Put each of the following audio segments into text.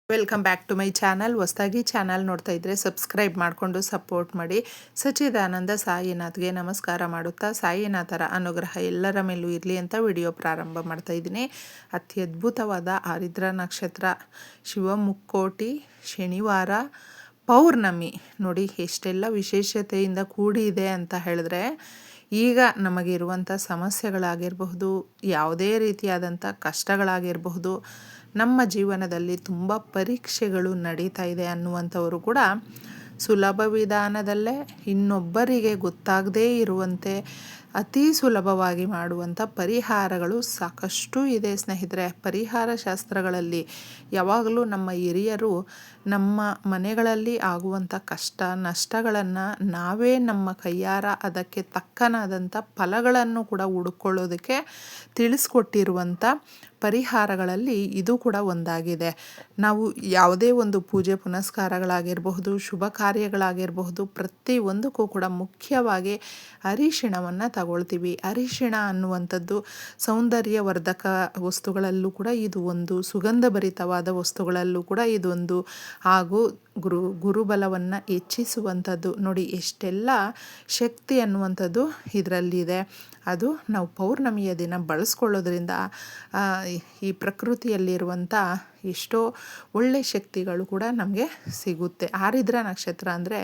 Welcome back to my channel. ಹೊಸದಾಗಿ channel ನೋಡ್ತಾ ಇದ್ದರೆ ಸಬ್ಸ್ಕ್ರೈಬ್ ಮಾಡಿಕೊಂಡು ಸಪೋರ್ಟ್ ಮಾಡಿ. ಸಚ್ಚಿದಾನಂದ ಸಾಯಿನಾಥ್ಗೆ ನಮಸ್ಕಾರ ಮಾಡುತ್ತಾ ಸಾಯಿನಾಥರ ಅನುಗ್ರಹ ಎಲ್ಲರ ಮೇಲೂ ಇರಲಿ ಅಂತ ವಿಡಿಯೋ ಪ್ರಾರಂಭ ಮಾಡ್ತಾ ಇದ್ದೀನಿ. ಅತ್ಯದ್ಭುತವಾದ ಆರಿದ್ರ ನಕ್ಷತ್ರ, ಶಿವಮುಕ್ಕೋಟಿ, ಶನಿವಾರ, ಪೌರ್ಣಮಿ ನೋಡಿ ಎಷ್ಟೆಲ್ಲ ವಿಶೇಷತೆಯಿಂದ ಕೂಡಿದೆ ಅಂತ ಹೇಳಿದ್ರೆ, ಈಗ ನಮಗಿರುವಂಥ ಸಮಸ್ಯೆಗಳಾಗಿರಬಹುದು, ಯಾವುದೇ ರೀತಿಯಾದಂಥ ಕಷ್ಟಗಳಾಗಿರಬಹುದು, ನಮ್ಮ ಜೀವನದಲ್ಲಿ ತುಂಬ ಪರೀಕ್ಷೆಗಳು ನಡೀತಾ ಇದೆ ಅನ್ನುವಂಥವರು ಕೂಡ ಸುಲಭ ವಿಧಾನದಲ್ಲೇ ಇನ್ನೊಬ್ಬರಿಗೆ ಗೊತ್ತಾಗದೇ ಇರುವಂತೆ ಅತಿ ಸುಲಭವಾಗಿ ಮಾಡುವಂಥ ಪರಿಹಾರಗಳು ಸಾಕಷ್ಟು ಇದೆ ಸ್ನೇಹಿತರೆ. ಪರಿಹಾರ ಶಾಸ್ತ್ರಗಳಲ್ಲಿ ಯಾವಾಗಲೂ ನಮ್ಮ ಹಿರಿಯರು ನಮ್ಮ ಮನೆಗಳಲ್ಲಿ ಆಗುವಂಥ ಕಷ್ಟ ನಷ್ಟಗಳನ್ನು ನಾವೇ ನಮ್ಮ ಕೈಯಾರ ಅದಕ್ಕೆ ತಕ್ಕನಾದಂಥ ಫಲಗಳನ್ನು ಕೂಡ ಹುಡುಕೊಳ್ಳೋದಕ್ಕೆ ತಿಳಿಸ್ಕೊಟ್ಟಿರುವಂಥ ಪರಿಹಾರಗಳಲ್ಲಿ ಇದು ಕೂಡ ಒಂದಾಗಿದೆ. ನಾವು ಯಾವುದೇ ಒಂದು ಪೂಜೆ ಪುನಸ್ಕಾರಗಳಾಗಿರಬಹುದು, ಶುಭ ಕಾರ್ಯಗಳಾಗಿರಬಹುದು, ಪ್ರತಿಯೊಂದಕ್ಕೂ ಕೂಡ ಮುಖ್ಯವಾಗಿ ಅರಿಶಿಣವನ್ನು ತಗೊಳ್ತೀವಿ. ಅರಿಶಿಣ ಅನ್ನುವಂಥದ್ದು ಸೌಂದರ್ಯವರ್ಧಕ ವಸ್ತುಗಳಲ್ಲೂ ಕೂಡ ಇದು ಒಂದು, ಸುಗಂಧಭರಿತವಾದ ವಸ್ತುಗಳಲ್ಲೂ ಕೂಡ ಇದೊಂದು, ಹಾಗೂ ಗುರುಬಲವನ್ನು ಹೆಚ್ಚಿಸುವಂಥದ್ದು. ನೋಡಿ ಎಷ್ಟೆಲ್ಲ ಶಕ್ತಿ ಅನ್ನುವಂಥದ್ದು ಇದರಲ್ಲಿದೆ. ಅದು ನಾವು ಪೌರ್ಣಮಿಯ ದಿನ ಬಳಸ್ಕೊಳ್ಳೋದ್ರಿಂದ ಈ ಪ್ರಕೃತಿಯಲ್ಲಿರುವಂಥ ಎಷ್ಟೋ ಒಳ್ಳೆ ಶಕ್ತಿಗಳು ಕೂಡ ನಮಗೆ ಸಿಗುತ್ತೆ. ಆರಿದ್ರ ನಕ್ಷತ್ರ ಅಂದರೆ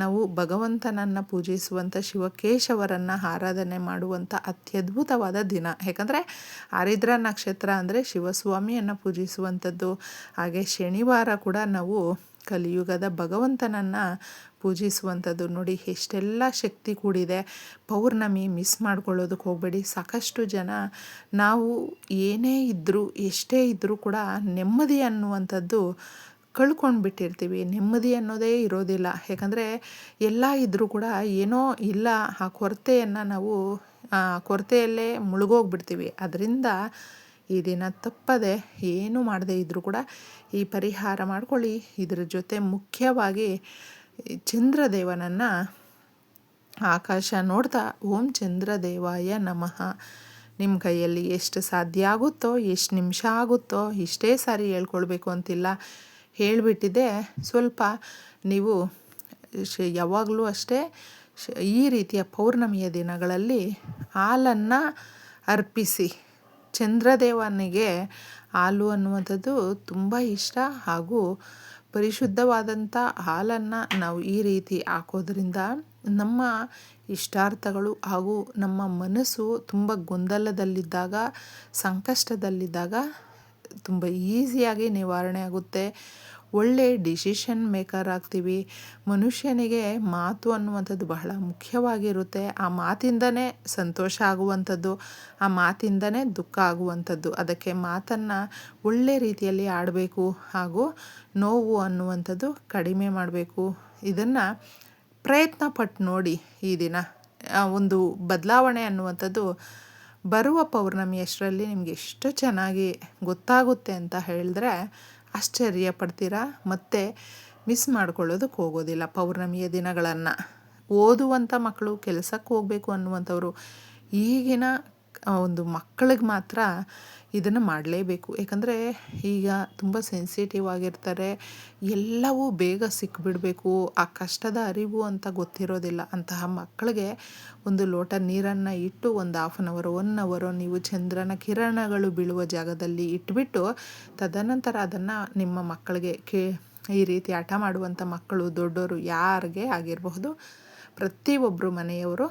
ನಾವು ಭಗವಂತನನ್ನು ಪೂಜಿಸುವಂಥ ಶಿವಕೇಶವರನ್ನು ಆರಾಧನೆ ಮಾಡುವಂಥ ಅತ್ಯದ್ಭುತವಾದ ದಿನ. ಯಾಕಂದರೆ ಆರಿದ್ರ ನಕ್ಷತ್ರ ಅಂದರೆ ಶಿವಸ್ವಾಮಿಯನ್ನು ಪೂಜಿಸುವಂಥದ್ದು. ಹಾಗೆ ಶನಿವಾರ ಕೂಡ ನಾವು ಕಲಿಯುಗದ ಭಗವಂತನನ್ನು ಪೂಜಿಸುವಂಥದ್ದು. ನೋಡಿ ಎಷ್ಟೆಲ್ಲ ಶಕ್ತಿ ಕೂಡಿದೆ. ಪೌರ್ಣಮಿ ಮಿಸ್ ಮಾಡ್ಕೊಳ್ಳೋದಕ್ಕೆ ಹೋಗಬೇಡಿ. ಸಾಕಷ್ಟು ಜನ ನಾವು ಏನೇ ಇದ್ದರೂ ಎಷ್ಟೇ ಇದ್ದರೂ ಕೂಡ ನೆಮ್ಮದಿ ಅನ್ನುವಂಥದ್ದು ಕಳ್ಕೊಂಡ್ಬಿಟ್ಟಿರ್ತೀವಿ. ನೆಮ್ಮದಿ ಅನ್ನೋದೇ ಇರೋದಿಲ್ಲ. ಯಾಕಂದರೆ ಎಲ್ಲ ಇದ್ದರೂ ಕೂಡ ಏನೋ ಇಲ್ಲ, ಆ ಕೊರತೆಯನ್ನು ನಾವು ಕೊರತೆಯಲ್ಲೇ ಮುಳುಗೋಗ್ಬಿಡ್ತೀವಿ. ಅದರಿಂದ ಈ ದಿನ ತಪ್ಪದೆ ಏನು ಮಾಡದೇ ಇದ್ದರೂ ಕೂಡ ಈ ಪರಿಹಾರ ಮಾಡ್ಕೊಳ್ಳಿ. ಇದರ ಜೊತೆ ಮುಖ್ಯವಾಗಿ ಚಂದ್ರದೇವನನ್ನು ಆಕಾಶ ನೋಡ್ತಾ ಓಂ ಚಂದ್ರದೇವಾಯ ನಮಃ ನಿಮ್ಮ ಕೈಯಲ್ಲಿ ಎಷ್ಟು ಸಾಧ್ಯ ಆಗುತ್ತೋ, ಎಷ್ಟು ನಿಮಿಷ ಆಗುತ್ತೋ ಇಷ್ಟೇ ಸಾರಿ ಹೇಳ್ಕೊಳ್ಬೇಕು ಅಂತಿಲ್ಲ, ಹೇಳಿಬಿಟ್ಟಿದೆ. ಸ್ವಲ್ಪ ನೀವು ಯಾವಾಗಲೂ ಅಷ್ಟೇ ಈ ರೀತಿಯ ಪೌರ್ಣಮಿಯ ದಿನಗಳಲ್ಲಿ ಹಾಲನ್ನು ಅರ್ಪಿಸಿ. ಚಂದ್ರದೇವನಿಗೆ ಹಾಲು ಅನ್ನುವಂಥದ್ದು ತುಂಬ ಇಷ್ಟ, ಹಾಗೂ ಪರಿಶುದ್ಧವಾದಂಥ ಹಾಲನ್ನು ನಾವು ಈ ರೀತಿ ಹಾಕೋದ್ರಿಂದ ನಮ್ಮ ಇಷ್ಟಾರ್ಥಗಳು ಹಾಗೂ ನಮ್ಮ ಮನಸ್ಸು ತುಂಬ ಗೊಂದಲದಲ್ಲಿದ್ದಾಗ, ಸಂಕಷ್ಟದಲ್ಲಿದ್ದಾಗ ತುಂಬ ಈಸಿಯಾಗಿ ನಿವಾರಣೆ ಆಗುತ್ತೆ. ಒಳ್ಳೆ ಡಿಸಿಷನ್ ಮೇಕರ್ ಆಗ್ತೀವಿ. ಮನುಷ್ಯನಿಗೆ ಮಾತು ಅನ್ನುವಂಥದ್ದು ಬಹಳ ಮುಖ್ಯವಾಗಿರುತ್ತೆ. ಆ ಮಾತಿಂದನೇ ಸಂತೋಷ ಆಗುವಂಥದ್ದು, ಆ ಮಾತಿಂದನೇ ದುಃಖ ಆಗುವಂಥದ್ದು. ಅದಕ್ಕೆ ಮಾತನ್ನು ಒಳ್ಳೆ ರೀತಿಯಲ್ಲಿ ಆಡಬೇಕು, ಹಾಗೂ ನೋವು ಅನ್ನುವಂಥದ್ದು ಕಡಿಮೆ ಮಾಡಬೇಕು. ಇದನ್ನು ಪ್ರಯತ್ನ ಪಟ್ಟು ನೋಡಿ. ಈ ದಿನ ಒಂದು ಬದಲಾವಣೆ ಅನ್ನುವಂಥದ್ದು ಬರುವ ಪೌರ್ಣಮಿಯಷ್ಟರಲ್ಲಿ ನಿಮಗೆ ಎಷ್ಟು ಚೆನ್ನಾಗಿ ಗೊತ್ತಾಗುತ್ತೆ ಅಂತ ಹೇಳಿದ್ರೆ ಆಶ್ಚರ್ಯ ಪಡ್ತೀರಾ. ಮತ್ತು ಮಿಸ್ ಮಾಡ್ಕೊಳ್ಳೋದಕ್ಕೆ ಹೋಗೋದಿಲ್ಲ ಪೌರ್ಣಮಿಯ ದಿನಗಳನ್ನು. ಓದುವಂಥ ಮಕ್ಕಳು, ಕೆಲಸಕ್ಕೆ ಹೋಗಬೇಕು ಅನ್ನುವಂಥವ್ರು ಈಗಿನ ಒಂದು ಮಕ್ಕಳಿಗೆ ಮಾತ್ರ ಇದನ್ನು ಮಾಡಲೇಬೇಕು. ಯಾಕಂದರೆ ಈಗ ತುಂಬ ಸೆನ್ಸಿಟಿವ್ ಆಗಿರ್ತಾರೆ. ಎಲ್ಲವೂ ಬೇಗ ಸಿಕ್ಬಿಡಬೇಕು, ಆ ಕಷ್ಟದ ಅರಿವು ಅಂತ ಗೊತ್ತಿರೋದಿಲ್ಲ. ಅಂತಹ ಮಕ್ಕಳಿಗೆ ಒಂದು ಲೋಟ ನೀರನ್ನು ಇಟ್ಟು ಒಂದು 1/2 1 ಅವರ್ ನೀವು ಚಂದ್ರನ ಕಿರಣಗಳು ಬೀಳುವ ಜಾಗದಲ್ಲಿ ಇಟ್ಬಿಟ್ಟು, ತದನಂತರ ಅದನ್ನು ನಿಮ್ಮ ಮಕ್ಕಳಿಗೆ ಈ ರೀತಿ ಹಠ ಮಾಡುವಂಥ ಮಕ್ಕಳು ದೊಡ್ಡವರು ಯಾರಿಗೆ ಆಗಿರಬಹುದು, ಪ್ರತಿಯೊಬ್ಬರು ಮನೆಯವರು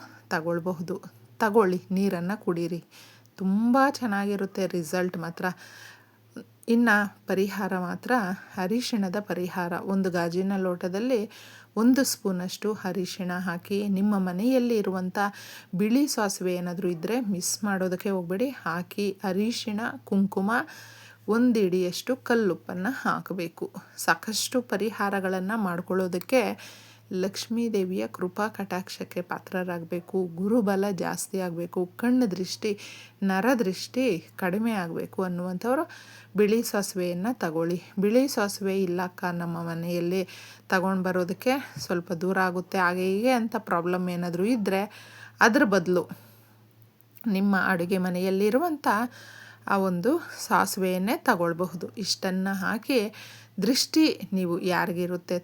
ತಗೊಳ್ಳಿ, ನೀರನ್ನು ಕುಡೀರಿ. ತುಂಬ ಚೆನ್ನಾಗಿರುತ್ತೆ ರಿಸಲ್ಟ್ ಮಾತ್ರ. ಇನ್ನು ಪರಿಹಾರ ಮಾತ್ರ ಅರಿಶಿಣದ ಪರಿಹಾರ. ಒಂದು ಗಾಜಿನ ಲೋಟದಲ್ಲಿ 1 ಸ್ಪೂನಷ್ಟು ಅರಿಶಿಣ ಹಾಕಿ, ನಿಮ್ಮ ಮನೆಯಲ್ಲಿ ಇರುವಂಥ ಬಿಳಿ ಸಾಸಿವೆ ಏನಾದರೂ ಇದ್ದರೆ ಮಿಸ್ ಮಾಡೋದಕ್ಕೆ ಹೋಗಬೇಡಿ, ಹಾಕಿ ಅರಿಶಿಣ, ಕುಂಕುಮ, 1 ಹಿಡಿಯಷ್ಟು ಕಲ್ಲುಪ್ಪನ್ನು ಹಾಕಬೇಕು. ಸಾಕಷ್ಟು ಪರಿಹಾರಗಳನ್ನು ಮಾಡ್ಕೊಳ್ಳೋದಕ್ಕೆ ಲಕ್ಷ್ಮೀ ದೇವಿಯ ಕೃಪಾ ಕಟಾಕ್ಷಕ್ಕೆ ಪಾತ್ರರಾಗಬೇಕು. ಗುರುಬಲ ಜಾಸ್ತಿ ಆಗಬೇಕು, ಕಣ್ಣು ದೃಷ್ಟಿ, ನರದೃಷ್ಟಿ ಕಡಿಮೆ ಆಗಬೇಕು ಅನ್ನುವಂಥವ್ರು ಬಿಳಿ ಸಾಸಿವೆಯನ್ನು ತಗೊಳ್ಳಿ. ಬಿಳಿ ಸಾಸಿವೆ ಇಲ್ಲಕ್ಕ ನಮ್ಮ ಮನೆಯಲ್ಲಿ ತಗೊಂಡು ಬರೋದಕ್ಕೆ ಸ್ವಲ್ಪ ದೂರ ಆಗುತ್ತೆ, ಹಾಗೆ ಹೀಗೆ ಅಂತ ಪ್ರಾಬ್ಲಮ್ ಏನಾದರೂ ಇದ್ದರೆ ಅದ್ರ ಬದಲು ನಿಮ್ಮ ಅಡುಗೆ ಮನೆಯಲ್ಲಿರುವಂಥ ಆ ಒಂದು ಸಾಸಿವೆಯನ್ನೇ ತಗೊಳ್ಬಹುದು. ಇಷ್ಟನ್ನು ಹಾಕಿ ದೃಷ್ಟಿ ನೀವು ಯಾರಿಗಿರುತ್ತೆ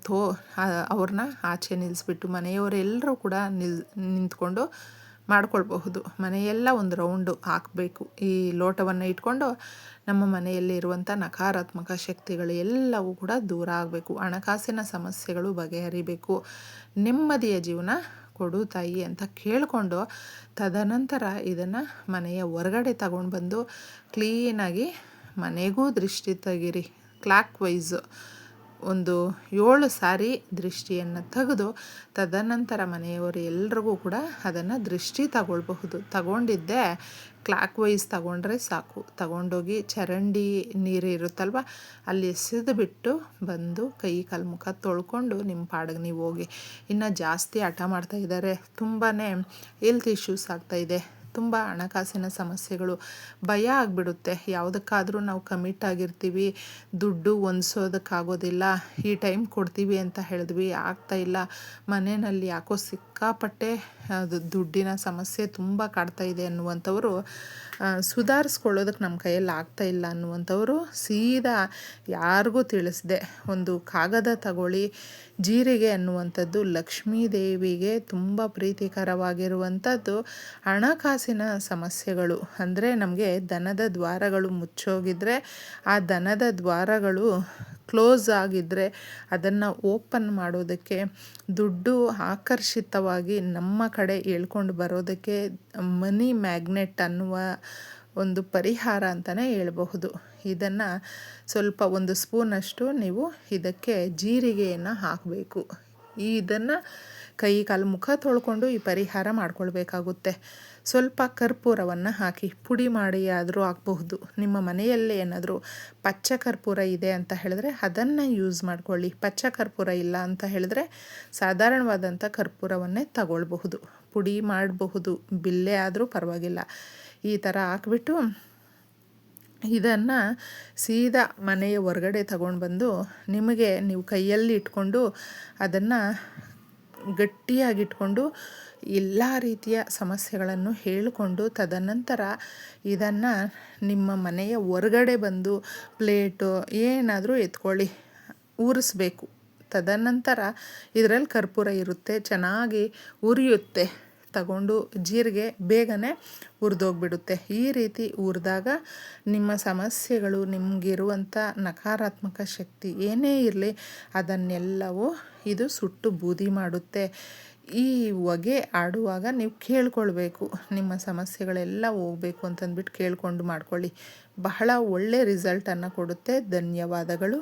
ಅವ್ರನ್ನ ಆಚೆ ನಿಲ್ಲಿಸ್ಬಿಟ್ಟು ಮನೆಯವರೆಲ್ಲರೂ ಕೂಡ ನಿಂತ್ಕೊಂಡು ಮಾಡ್ಕೊಳ್ಬಹುದು. ಮನೆಯೆಲ್ಲ ಒಂದು ರೌಂಡು ಹಾಕಬೇಕು. ಈ ಲೋಟವನ್ನು ಇಟ್ಕೊಂಡು ನಮ್ಮ ಮನೆಯಲ್ಲಿ ಇರುವಂಥ ನಕಾರಾತ್ಮಕ ಶಕ್ತಿಗಳು ಎಲ್ಲವೂ ಕೂಡ ದೂರ ಆಗಬೇಕು. ಹಣಕಾಸಿನ ಸಮಸ್ಯೆಗಳು ಬಗೆಹರಿಬೇಕು. ನೆಮ್ಮದಿಯ ಜೀವನ ಕೊಡು ತಾಯಿ ಅಂತ ಕೇಳಿಕೊಂಡು ತದನಂತರ ಇದನ್ನು ಮನೆಯ ಹೊರಗಡೆ ತಗೊಂಡು ಬಂದು ಕ್ಲೀನಾಗಿ ಮನೆಗೂ ದೃಷ್ಟಿ ತೆಗೀರಿ. ಕ್ಲಾಕ್ ವೈಸ್ ಒಂದು 7 ಸಾರಿ ದೃಷ್ಟಿಯನ್ನು ತೆಗೆದು ತದನಂತರ ಮನೆಯವರು ಎಲ್ರಿಗೂ ಕೂಡ ಅದನ್ನು ದೃಷ್ಟಿ ತಗೊಳ್ಬಹುದು. ತಗೊಂಡಿದ್ದೆ ಕ್ಲಾಕ್ ವೈಸ್ ತಗೊಂಡ್ರೆ ಸಾಕು. ತಗೊಂಡೋಗಿ ಚರಂಡಿ ನೀರು ಇರುತ್ತಲ್ವ ಅಲ್ಲಿ ಎಸೆದುಬಿಟ್ಟು ಬಂದು ಕೈ ಕಾಲು ಮುಖ ತೊಳ್ಕೊಂಡು ನಿಮ್ಮ ಪಾಡಿಗೆ ನೀವು ಹೋಗಿ. ಇನ್ನು ಜಾಸ್ತಿ ಹಠ ಮಾಡ್ತಾಯಿದ್ದಾರೆ, ತುಂಬಾ ಹೆಲ್ತ್ ಇಶ್ಯೂಸ್ ಆಗ್ತಾಯಿದೆ, ತುಂಬ ಹಣಕಾಸಿನ ಸಮಸ್ಯೆಗಳು, ಭಯ ಆಗಿಬಿಡುತ್ತೆ. ಯಾವುದಕ್ಕಾದರೂ ನಾವು ಕಮಿಟ್ ಆಗಿರ್ತೀವಿ, ದುಡ್ಡು ಹೊಂದಿಸೋದಕ್ಕಾಗೋದಿಲ್ಲ, ಈ ಟೈಮ್ ಕೊಡ್ತೀವಿ ಅಂತ ಹೇಳಿದ್ವಿ ಆಗ್ತಾಯಿಲ್ಲ, ಮನೆಯಲ್ಲಿ ಯಾಕೋ ಸಿಕ್ಕಾಪಟ್ಟೆ ಅದು ದುಡ್ಡಿನ ಸಮಸ್ಯೆ ತುಂಬ ಕಾಡ್ತಾಯಿದೆ ಅನ್ನುವಂಥವರು, ಸುಧಾರಿಸ್ಕೊಳ್ಳೋದಕ್ಕೆ ನಮ್ಮ ಕೈಯಲ್ಲಿ ಆಗ್ತಾಯಿಲ್ಲ ಅನ್ನುವಂಥವರು ಸೀದಾ ಯಾರಿಗೂ ತಿಳಿಸ್ದೆ ಒಂದು ಕಾಗದ ತಗೊಳ್ಳಿ. ಜೀರಿಗೆ ಅನ್ನುವಂಥದ್ದು ಲಕ್ಷ್ಮೀ ದೇವಿಗೆ ತುಂಬ ಪ್ರೀತಿಕರವಾಗಿರುವಂಥದ್ದು. ಹಣಕಾಸಿನ ಸಮಸ್ಯೆಗಳು ಅಂದರೆ ನಮಗೆ ಧನದ ದ್ವಾರಗಳು ಮುಚ್ಚೋಗಿದ್ರೆ, ಆ ಧನದ ದ್ವಾರಗಳು ಕ್ಲೋಸ್ ಆಗಿದ್ದರೆ ಅದನ್ನು ಓಪನ್ ಮಾಡೋದಕ್ಕೆ, ದುಡ್ಡು ಆಕರ್ಷಿತವಾಗಿ ನಮ್ಮ ಕಡೆ ಎಳ್ಕೊಂಡು ಬರೋದಕ್ಕೆ ಮನಿ ಮ್ಯಾಗ್ನೆಟ್ ಅನ್ನುವ ಒಂದು ಪರಿಹಾರ ಅಂತಲೇ ಹೇಳ್ಬಹುದು. ಇದನ್ನು ಸ್ವಲ್ಪ 1 ಸ್ಪೂನಷ್ಟು ನೀವು ಇದಕ್ಕೆ ಜೀರಿಗೆಯನ್ನು ಹಾಕಬೇಕು. ಇದನ್ನು ಕೈ ಕಾಲು ಮುಖ ತೊಳ್ಕೊಂಡು ಈ ಪರಿಹಾರ ಮಾಡ್ಕೊಳ್ಬೇಕಾಗುತ್ತೆ. ಸ್ವಲ್ಪ ಕರ್ಪೂರವನ್ನು ಹಾಕಿ ಪುಡಿ ಮಾಡಿ ಆದರೂ ಹಾಕಬಹುದು. ನಿಮ್ಮ ಮನೆಯಲ್ಲೇ ಏನಾದರೂ ಪಚ್ಚ ಕರ್ಪೂರ ಇದೆ ಅಂತ ಹೇಳಿದ್ರೆ ಅದನ್ನು ಯೂಸ್ ಮಾಡ್ಕೊಳ್ಳಿ. ಪಚ್ಚ ಕರ್ಪೂರ ಇಲ್ಲ ಅಂತ ಹೇಳಿದ್ರೆ ಸಾಧಾರಣವಾದಂಥ ಕರ್ಪೂರವನ್ನೇ ತಗೊಳ್ಬಹುದು, ಪುಡಿ ಮಾಡಬಹುದು, ಬಿಲ್ಲೆ ಆದರೂ ಪರವಾಗಿಲ್ಲ. ಈ ಥರ ಹಾಕ್ಬಿಟ್ಟು ಇದನ್ನು ಸೀದಾ ಮನೆಯ ಹೊರಗಡೆ ತಗೊಂಡು ಬಂದು ನೀವು ಕೈಯಲ್ಲಿ ಇಟ್ಕೊಂಡು ಅದನ್ನು ಗಟ್ಟಿಯಾಗಿಟ್ಕೊಂಡು ಎಲ್ಲ ರೀತಿಯ ಸಮಸ್ಯೆಗಳನ್ನು ಹೇಳಿಕೊಂಡು ತದನಂತರ ಇದನ್ನು ನಿಮ್ಮ ಮನೆಯ ಹೊರಗಡೆ ಬಂದು ಪ್ಲೇಟು ಏನಾದರೂ ಎತ್ಕೊಳ್ಳಿ, ಉರಿಸ್ಬೇಕು. ತದನಂತರ ಇದರಲ್ಲಿ ಕರ್ಪೂರ ಇರುತ್ತೆ, ಚೆನ್ನಾಗಿ ಉರಿಯುತ್ತೆ. ತಗೊಂಡು ಜೀರಿಗೆ ಬೇಗನೆ ಹುರಿದೋಗ್ಬಿಡುತ್ತೆ. ಈ ರೀತಿ ಹುರಿದಾಗ ನಿಮ್ಮ ಸಮಸ್ಯೆಗಳು, ನಿಮಗಿರುವಂಥ ನಕಾರಾತ್ಮಕ ಶಕ್ತಿ ಏನೇ ಇರಲಿ ಅದನ್ನೆಲ್ಲವೂ ಇದು ಸುಟ್ಟು ಬೂದಿ ಮಾಡುತ್ತೆ. ಈ ಹೊಗೆ ಆಡುವಾಗ ನೀವು ಕೇಳ್ಕೊಳ್ಬೇಕು, ನಿಮ್ಮ ಸಮಸ್ಯೆಗಳೆಲ್ಲ ಹೋಗಬೇಕು ಅಂತಂದ್ಬಿಟ್ಟು ಕೇಳ್ಕೊಂಡು ಮಾಡ್ಕೊಳ್ಳಿ. ಬಹಳ ಒಳ್ಳೆ ರಿಸಲ್ಟನ್ನು ಕೊಡುತ್ತೆ. ಧನ್ಯವಾದಗಳು.